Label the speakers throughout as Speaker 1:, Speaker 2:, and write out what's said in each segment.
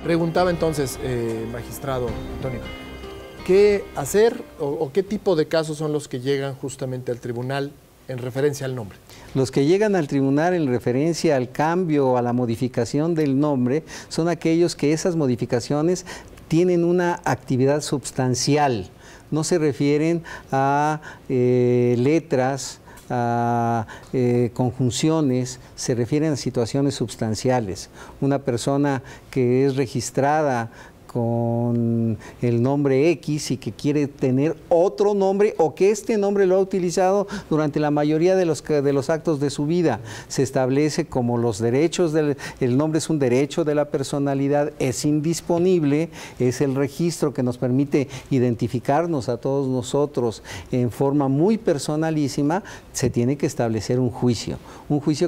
Speaker 1: Preguntaba entonces, magistrado Antonio, ¿qué hacer o qué tipo de casos son los que llegan justamente al tribunal en referencia al nombre?
Speaker 2: Los que llegan al tribunal en referencia al cambio o a la modificación del nombre son aquellos que esas modificaciones tienen una actividad sustancial, no se refieren a letras, a conjunciones, se refieren a situaciones sustanciales. Una persona que es registrada con el nombre X y que quiere tener otro nombre o que este nombre lo ha utilizado durante la mayoría de los actos de su vida. Se establece como los derechos, el nombre es un derecho de la personalidad, es indisponible, es el registro que nos permite identificarnos a todos nosotros en forma muy personalísima. Se tiene que establecer un juicio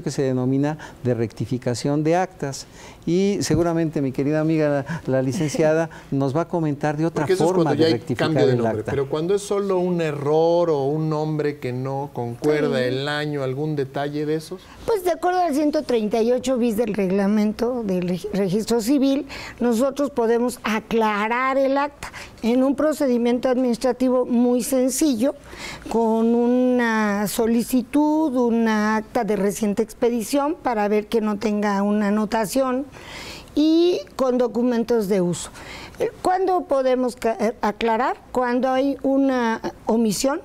Speaker 2: que se denomina de rectificación de actas. Y seguramente mi querida amiga, la licenciada, nos va a comentar de otra forma de rectificar el acta.
Speaker 1: Pero cuando es solo un error o un nombre que no concuerda el año, ¿algún detalle de esos?
Speaker 3: Pues de acuerdo al 138 bis del reglamento del registro civil, nosotros podemos aclarar el acta en un procedimiento administrativo muy sencillo, con una solicitud, una acta de reciente expedición para ver que no tenga una anotación y con documentos de uso. ¿Cuándo podemos aclarar? Cuando hay una omisión,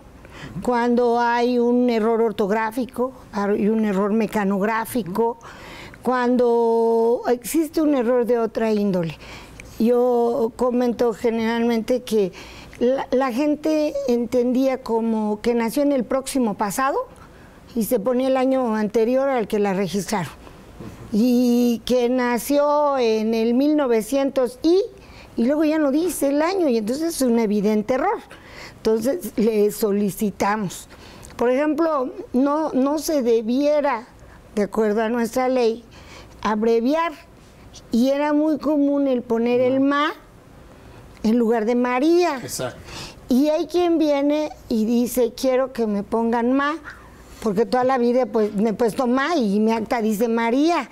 Speaker 3: cuando hay un error ortográfico, hay un error mecanográfico, cuando existe un error de otra índole. Yo comento generalmente que la gente entendía como que nació en el próximo pasado y se ponía el año anterior al que la registraron. Y que nació en el 1900 y luego ya no dice el año, y entonces es un evidente error. Entonces le solicitamos. Por ejemplo, no se debiera, de acuerdo a nuestra ley, abreviar, y era muy común el poner el ma en lugar de María.
Speaker 1: Exacto.
Speaker 3: Y hay quien viene y dice, quiero que me pongan ma, porque toda la vida pues, me he puesto ma y mi acta dice María.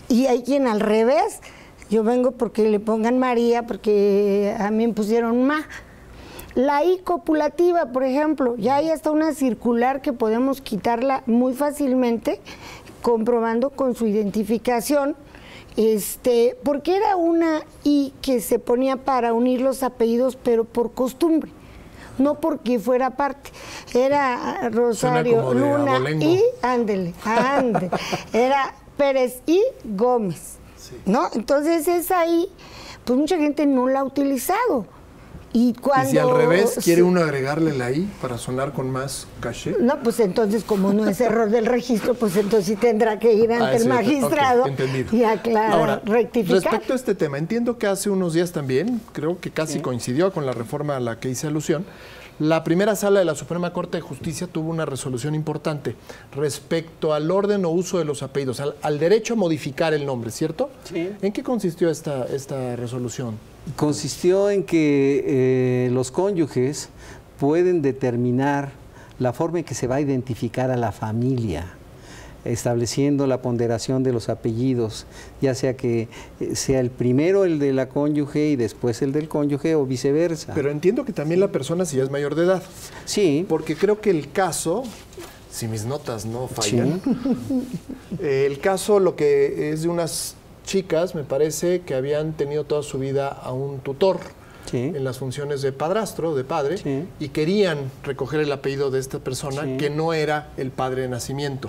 Speaker 3: Y hay quien al revés, yo vengo porque le pongan María, porque a mí me pusieron ma. La I copulativa, por ejemplo, ya hay hasta una circular que podemos quitarla muy fácilmente, comprobando con su identificación, porque era una I que se ponía para unir los apellidos, pero por costumbre. No porque fuera parte, era Rosario Luna y era Pérez y Gómez, sí. ¿No? Entonces esa ahí, pues mucha gente no la ha utilizado. Y
Speaker 1: si al revés quiere uno agregarle la I para sonar con más caché.
Speaker 3: No, pues entonces como no es error del registro, pues entonces sí tendrá que ir ante el magistrado y aclarar,
Speaker 1: ahora,
Speaker 3: rectificar.
Speaker 1: Respecto a este tema, entiendo que hace unos días también, creo que casi coincidió con la reforma a la que hice alusión, la primera sala de la Suprema Corte de Justicia tuvo una resolución importante respecto al orden o uso de los apellidos, al derecho a modificar el nombre, ¿cierto? Sí. ¿En qué consistió esta resolución?
Speaker 2: Consistió en que los cónyuges pueden determinar la forma en que se va a identificar a la familia, estableciendo la ponderación de los apellidos, ya sea que sea el primero el de la cónyuge y después el del cónyuge o viceversa.
Speaker 1: Pero entiendo que también la persona si ya es mayor de edad.
Speaker 2: Sí.
Speaker 1: Porque creo que el caso, si mis notas no fallan, sí. El caso lo que es de unas chicas, me parece, que habían tenido toda su vida a un tutor. Sí. En las funciones de padrastro, de padre, sí. Y querían recoger el apellido de esta persona, sí. Que no era el padre de nacimiento.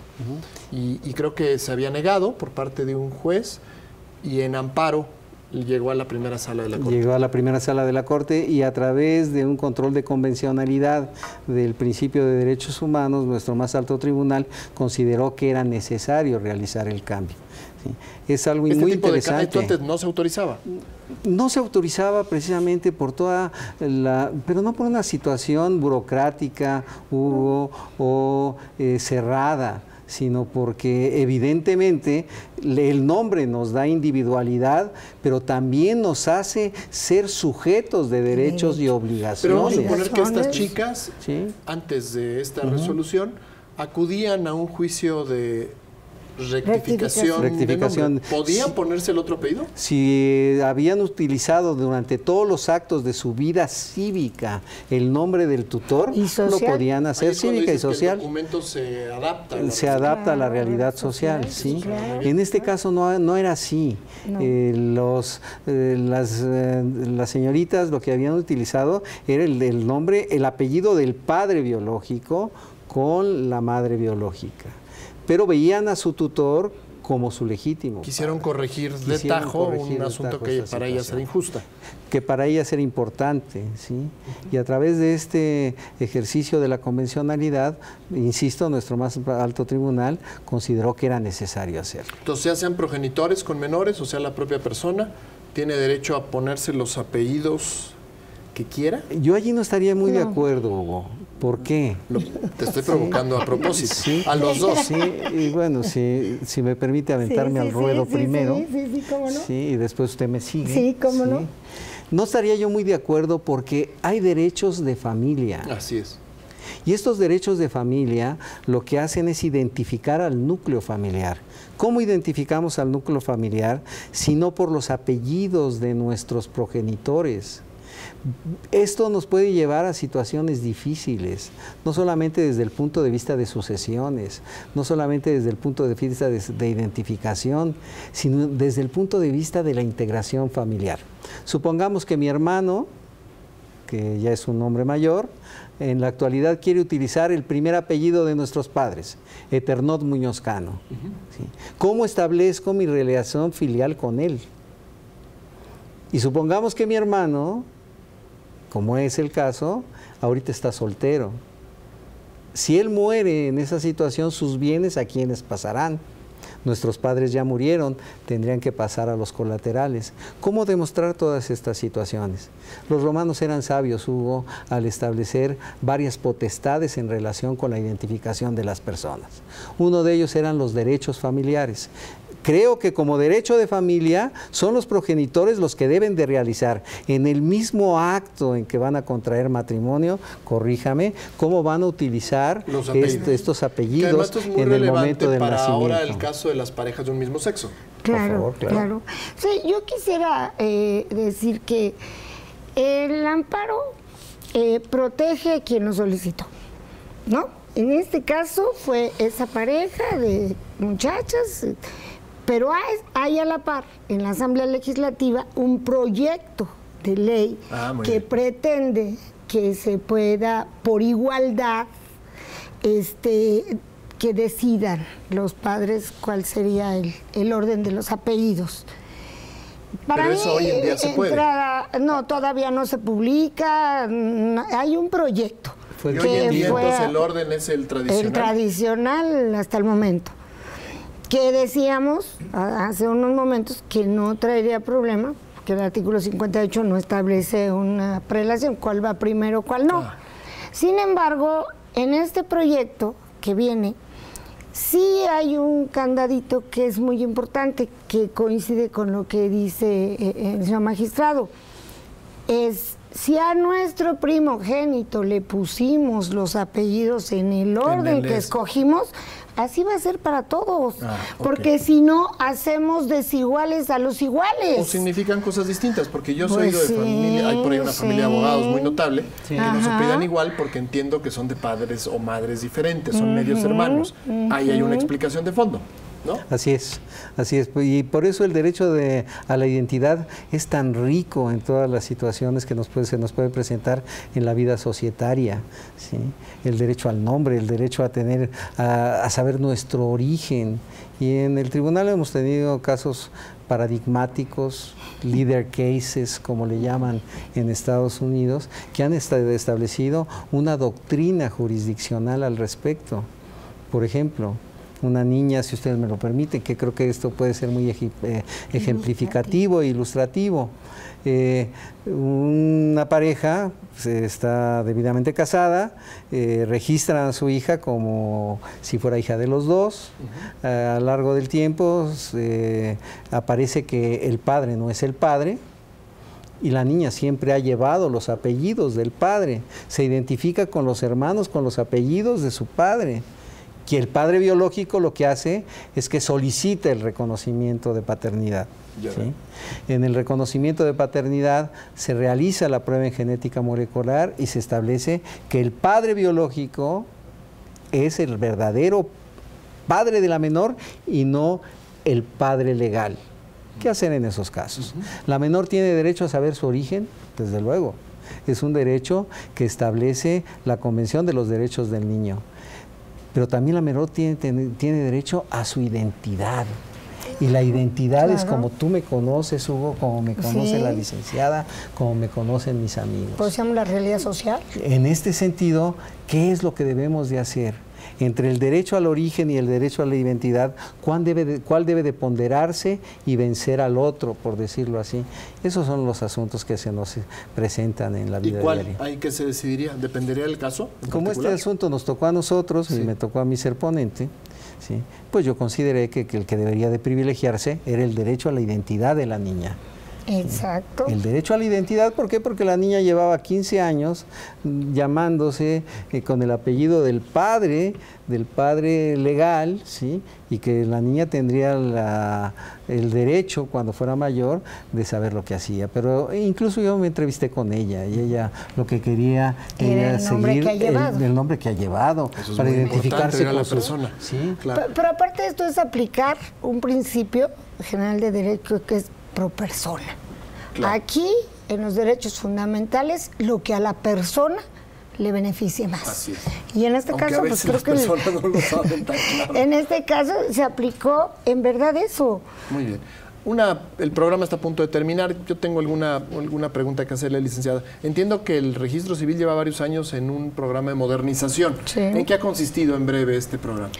Speaker 1: Y creo que se había negado por parte de un juez y en amparo llegó a la primera sala de la Corte.
Speaker 2: Llegó a la primera sala de la Corte y a través de un control de convencionalidad del principio de derechos humanos, nuestro más alto tribunal consideró que era necesario realizar el cambio. Es algo muy interesante.
Speaker 1: ¿Esto antes no se autorizaba?
Speaker 2: No se autorizaba precisamente por toda la... pero no por una situación burocrática, Hugo, o cerrada, sino porque evidentemente el nombre nos da individualidad, pero también nos hace ser sujetos de derechos y obligaciones.
Speaker 1: Pero vamos a suponer que estas chicas, ¿sí? Antes de esta resolución, acudían a un juicio de rectificación.
Speaker 2: Rectificación.
Speaker 1: ¿Podían ponerse el otro apellido?
Speaker 2: Si habían utilizado durante todos los actos de su vida cívica el nombre del tutor, lo podían hacer cívica y social.
Speaker 1: El documento se adapta.
Speaker 2: Se adapta a la realidad social, ¿sí? En este caso no era así. No. Las señoritas lo que habían utilizado era el nombre, el apellido del padre biológico con la madre biológica. Pero veían a su tutor como su legítimo.
Speaker 1: Quisieron corregir de tajo un asunto que para ellas era injusta.
Speaker 2: Que para ellas era importante, ¿sí? Y a través de este ejercicio de la convencionalidad, insisto, nuestro más alto tribunal consideró que era necesario hacerlo.
Speaker 1: Entonces, ya sean progenitores con menores, o sea, la propia persona tiene derecho a ponerse los apellidos que quiera.
Speaker 2: Yo allí no estaría muy de acuerdo, Hugo. ¿Por qué?
Speaker 1: Te estoy provocando a propósito. Sí, a los dos.
Speaker 2: Sí, y bueno, si me permite aventarme al ruedo primero.
Speaker 3: Sí, cómo no.
Speaker 2: Sí, y después usted me sigue.
Speaker 3: Sí, cómo no.
Speaker 2: No estaría yo muy de acuerdo porque hay derechos de familia.
Speaker 1: Así es.
Speaker 2: Y estos derechos de familia lo que hacen es identificar al núcleo familiar. ¿Cómo identificamos al núcleo familiar? Sino por los apellidos de nuestros progenitores. Esto nos puede llevar a situaciones difíciles, no solamente desde el punto de vista de sucesiones, no solamente desde el punto de vista de identificación, sino desde el punto de vista de la integración familiar. Supongamos que mi hermano, que ya es un hombre mayor, en la actualidad quiere utilizar el primer apellido de nuestros padres, Eternot Muñoz Cano. ¿Sí? ¿Cómo establezco mi relación filial con él? Y supongamos que mi hermano, como es el caso, ahorita está soltero. Si él muere en esa situación, sus bienes ¿a quiénes pasarán? Nuestros padres ya murieron, tendrían que pasar a los colaterales. ¿Cómo demostrar todas estas situaciones? Los romanos eran sabios, Hugo, al establecer varias potestades en relación con la identificación de las personas. Uno de ellos eran los derechos familiares. Creo que como derecho de familia son los progenitores los que deben de realizar en el mismo acto en que van a contraer matrimonio, corríjame, cómo van a utilizar estos apellidos en el momento del
Speaker 1: para
Speaker 2: nacimiento.
Speaker 1: Ahora el caso de las parejas de un mismo sexo.
Speaker 3: Claro, claro. Sí, yo quisiera decir que el amparo protege a quien lo solicitó, ¿no? En este caso fue esa pareja de muchachas. Pero hay a la par en la Asamblea Legislativa un proyecto de ley que pretende que se pueda, por igualdad, que decidan los padres cuál sería el orden de los apellidos. Para
Speaker 1: Pero eso hoy en día se puede.
Speaker 3: No, todavía no se publica, hay un proyecto.
Speaker 1: Y hoy en día entonces el orden es el tradicional.
Speaker 3: El tradicional hasta el momento. Que decíamos hace unos momentos que no traería problema, porque el artículo 58 no establece una prelación, cuál va primero, cuál no. Sin embargo, en este proyecto que viene, sí hay un candadito que es muy importante, que coincide con lo que dice el señor magistrado. Es, si a nuestro primogénito le pusimos los apellidos en el orden que escogimos, así va a ser para todos, porque si no, hacemos desiguales a los iguales.
Speaker 1: O significan cosas distintas, porque yo soy de familia, hay por ahí una familia de abogados muy notable, que no se opinan igual porque entiendo que son de padres o madres diferentes, son medios hermanos. Ahí hay una explicación de fondo, ¿no?
Speaker 2: Así es, y por eso el derecho a la identidad es tan rico en todas las situaciones que se nos puede presentar en la vida societaria, ¿sí? El derecho al nombre, el derecho a saber nuestro origen. Y en el tribunal hemos tenido casos paradigmáticos, leader cases, como le llaman en Estados Unidos, que han establecido una doctrina jurisdiccional al respecto. Por ejemplo, una niña, si ustedes me lo permiten, que creo que esto puede ser muy ejemplificativo e ilustrativo. Una pareja está debidamente casada, registran a su hija como si fuera hija de los dos. A lo largo del tiempo aparece que el padre no es el padre, y la niña siempre ha llevado los apellidos del padre, se identifica con los hermanos con los apellidos de su padre. Que el padre biológico lo que hace es que solicita el reconocimiento de paternidad. ¿Sí? En el reconocimiento de paternidad se realiza la prueba en genética molecular y se establece que el padre biológico es el verdadero padre de la menor y no el padre legal. ¿Qué hacer en esos casos? La menor tiene derecho a saber su origen, desde luego. Es un derecho que establece la Convención de los Derechos del Niño. Pero también la menor tiene derecho a su identidad. Y la identidad es como tú me conoces, Hugo, como me conoce la licenciada, como me conocen mis amigos.
Speaker 3: Pues se llama la realidad social.
Speaker 2: En este sentido, ¿qué es lo que debemos de hacer? Entre el derecho al origen y el derecho a la identidad, ¿cuál debe de ponderarse y vencer al otro, por decirlo así? Esos son los asuntos que se nos presentan en la vida diaria.
Speaker 1: ¿Y cuál hay que se decidiría? ¿Dependería del caso?
Speaker 2: Como este asunto nos tocó a nosotros y me tocó a mí ser ponente, ¿sí? Pues yo consideré que el que debería de privilegiarse era el derecho a la identidad de la niña.
Speaker 3: Exacto.
Speaker 2: El derecho a la identidad, ¿por qué? Porque la niña llevaba 15 años llamándose con el apellido del padre legal, ¿sí? Y que la niña tendría el derecho, cuando fuera mayor, de saber lo que hacía. Pero incluso yo me entrevisté con ella y ella lo que quería era seguir el nombre que ha llevado para identificarse con la persona.
Speaker 3: Sí, claro. Pero aparte de esto es aplicar un principio general de derecho que es pro persona. Claro. Aquí, en los derechos fundamentales, lo que a la persona le beneficie más.
Speaker 1: Así es.
Speaker 3: Y en este caso, pues creo que
Speaker 1: no lo saben tan claro.
Speaker 3: En este caso se aplicó en verdad eso.
Speaker 1: Muy bien. El programa está a punto de terminar. Yo tengo alguna pregunta que hacerle, licenciada. Entiendo que el registro civil lleva varios años en un programa de modernización. Sí. ¿En qué ha consistido en breve este programa?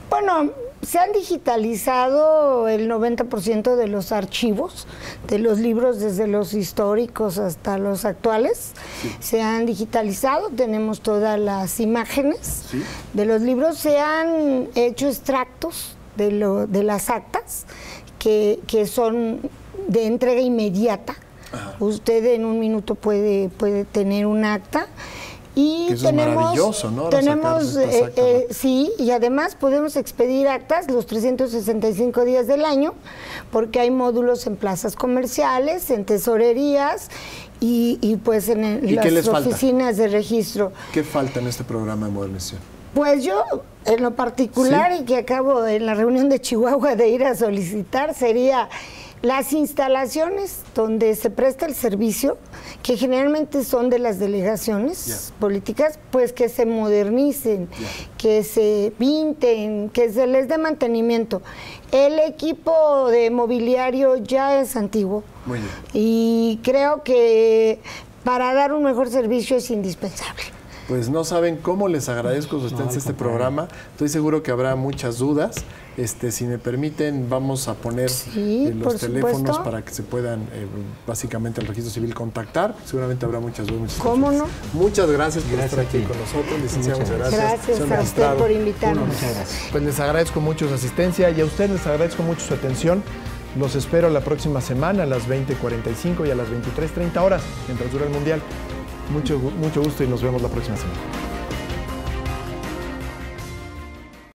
Speaker 3: Bueno, se han digitalizado el 90% de los archivos, de los libros, desde los históricos hasta los actuales. Sí. Se han digitalizado, tenemos todas las imágenes de los libros. Se han hecho extractos de las actas que son de entrega inmediata. Ajá. Usted en un minuto puede tener un acta. Y
Speaker 1: eso es maravilloso, ¿no?
Speaker 3: Sí, y además podemos expedir actas los 365 días del año, porque hay módulos en plazas comerciales, en tesorerías y pues en las oficinas de registro.
Speaker 1: ¿Qué falta en este programa de modernización?
Speaker 3: Pues yo, en lo particular, y que acabo en la reunión de Chihuahua de ir a solicitar, sería las instalaciones donde se presta el servicio, que generalmente son de las delegaciones políticas, pues que se modernicen, que se pinten, que se les dé mantenimiento. El equipo de mobiliario ya es antiguo.
Speaker 1: Muy bien.
Speaker 3: Y creo que para dar un mejor servicio es indispensable.
Speaker 1: Pues no saben cómo les agradezco su asistencia a este programa. Estoy seguro que habrá muchas dudas. Si me permiten, vamos a poner los teléfonos para que se puedan, básicamente, al registro civil contactar. Seguramente habrá muchas dudas.
Speaker 3: ¿Cómo no?
Speaker 1: Muchas gracias por estar aquí con nosotros, licenciado. Muchas gracias.
Speaker 3: Gracias a usted por invitarnos.
Speaker 2: Muchas gracias.
Speaker 1: Pues les agradezco mucho su asistencia y a ustedes les agradezco mucho su atención. Los espero la próxima semana a las 20:45 y a las 23:30 horas, mientras dura el Mundial. Mucho gusto y nos vemos la próxima semana.